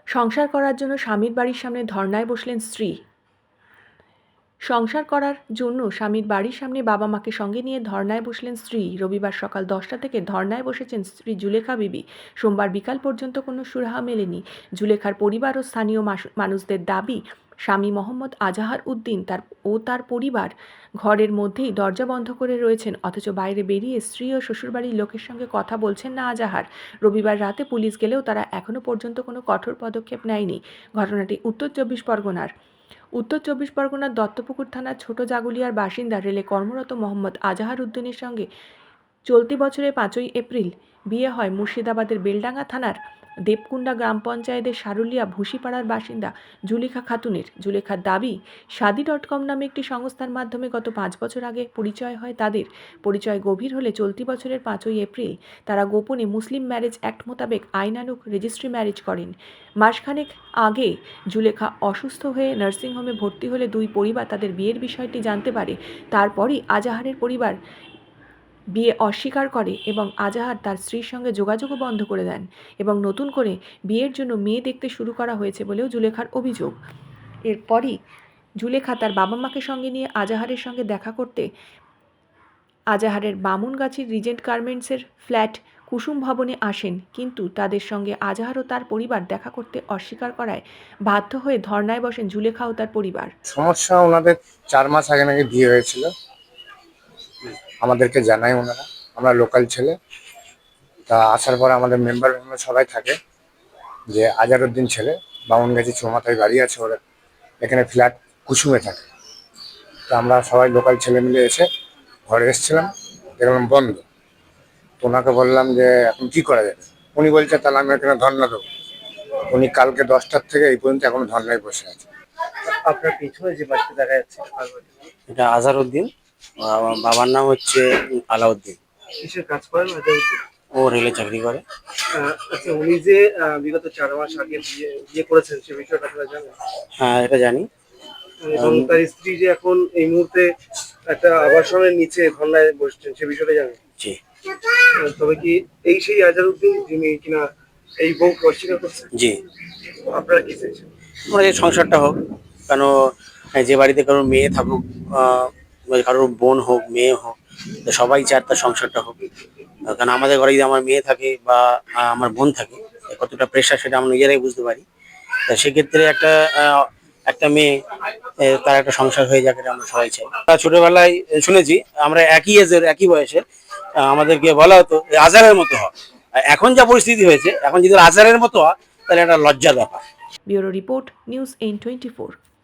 সংসার করার জন্য স্বামীর বাড়ির সামনে ধর্নায় বসলেন স্ত্রী। সংসার করার জন্য স্বামীর বাড়ির সামনে বাবা মাকে সঙ্গে নিয়ে ধর্নায় বসলেন স্ত্রী। রবিবার সকাল 10টা থেকে ধর্নায় বসেছেন স্ত্রী জুলেখা বিবি। সোমবার বিকাল পর্যন্ত কোনো সুরাহা মেলেনি। জুলেখার পরিবার ও স্থানীয় মানুষদের দাবি, স্বামী মোহাম্মদ আজাহার উদ্দিন তার পরিবার ঘরের মধ্যেই দরজা বন্ধ করে রয়েছেন, অথচ বাইরে বেরিয়ে স্ত্রী ও শ্বশুরবাড়ির লোকের সঙ্গে কথা বলছেন না আজাহার। রবিবার রাতে পুলিশ গেলেও তারা এখনও পর্যন্ত কোনো কঠোর পদক্ষেপ নেয়নি। ঘটনাটি উত্তর চব্বিশ পরগনার দত্তপুকুর থানার ছোট জাগুলিয়ার বাসিন্দা রেলে কর্মরত মোহাম্মদ আজাহার উদ্দিনের সঙ্গে চলতি বছরের 5ই এপ্রিল বিয়ে হয় মুর্শিদাবাদের বেলডাঙ্গা থানার দেবকুণ্ডা গ্রাম পঞ্চায়েতের সারুলিয়া ভুসিপাড়ার বাসিন্দা জুলেখা খাতুনের। জুলেখার দাবি, শাদি.com নামে একটি সংস্থার মাধ্যমে গত 5 বছর আগে পরিচয় হয় তাদের। পরিচয় গভীর হলে চলতি বছরের 5ই এপ্রিল তারা গোপনে মুসলিম ম্যারেজ অ্যাক্ট মোতাবেক আইনানুগ রেজিস্ট্রি ম্যারেজ করেন। মাসখানেক আগে জুলেখা অসুস্থ হয়ে নার্সিংহোমে ভর্তি হলে দুই পরিবার তাদের বিয়ের বিষয়টি জানতে পারে। তারপরই আজাহারের পরিবার বিয়ে অস্বীকার করে এবং আজাহার তার স্ত্রীর সঙ্গে যোগাযোগও বন্ধ করে দেন এবং নতুন করে বিয়ের জন্য মেয়ে দেখতে শুরু করা হয়েছে বলেও জুলেখার অভিযোগ। এরপরই জুলেখা তার বাবা মাকে সঙ্গে নিয়ে আজাহারের সঙ্গে দেখা করতে আজাহারের বামুনগাছির রিজেন্ট গার্মেন্টসের ফ্ল্যাট কুসুম ভবনে আসেন, কিন্তু তাদের সঙ্গে আজাহার ও তার পরিবার দেখা করতে অস্বীকার করায় বাধ্য হয়ে ধর্নায় বসেন জুলেখা ও তার পরিবার। সমস্যা ওনাদের 4 মাস আগে নাকি বিয়ে হয়েছিল, আমাদেরকে জানায় ওনারা। আমরা লোকাল ছেলে, তা আসার পর আমাদের মেম্বার সবাই থাকে যে আজারউদ্দিন ছেলে বামুনগাছি চৌমাথায় বাড়ি আছে, ওরা এখানে ফ্ল্যাট কুসুমে থাকে। তো আমরা সবাই লোকাল ছেলে মিলে এসে ঘরে এসেছিলাম, দেখলাম বন্ধ। তো ওনাকে বললাম যে এখন কি করা যাবে। উনি বলছে তাহলে আমি এখানে ধর্না দেবো। উনি কালকে 10টার থেকে এই পর্যন্ত এখনো ধর্নায় বসে আছে। আপনার পিছনে যে বাড়িতে দেখা যাচ্ছে এটা আজহারউদ্দিন, আমার বাবার নাম হচ্ছে আলাউদ্দিন। কিসের কাজ করেন আজারউদ্দিন? ও রেলে চাকরি করে। আচ্ছা, উনি যে বিগত 4 মাস আগে বিয়ে করেছেন সে বিষয়টা আপনারা জানেন? হ্যাঁ, এটা জানি। এবং তার স্ত্রী যে এখন এই মুহূর্তে একটা আবাসনের নিচে ধর্নায় বসছেন সে বিষয়টা জানেন? জি। তবে কি এই সেই আজারউদ্দিন যিনি কিনা এই বউ অস্বীকার করছেন? জি। আপনারা কি চাইছেন? আমরা যে সংসারটা হোক, কেন যে বাড়িতে কারোর মেয়ে থাকুক, কারোর বোন হোক মেয়ে হোক, তো সবাই চায় তার সংসারটা হোক। কারণ আমাদের ঘরে যদি আমার মেয়ে থাকে বা আমার বোন থাকে, কতটা প্রেশার সেটা আমরা নিজেরাই বুঝতে পারি। তা সেক্ষেত্রে একটা মেয়ে তার একটা সংসার হয়ে যাক, এটা আমরা সবাই চাই। ছোটবেলায় শুনেছি আমরা একই এজের একই বয়সে আমাদেরকে বলা হতো আজারের মতো হয়। এখন যা পরিস্থিতি হয়েছে, এখন যদি আজারের মতো হয় তাহলে একটা লজ্জার ব্যাপার। Bureau report, news N24।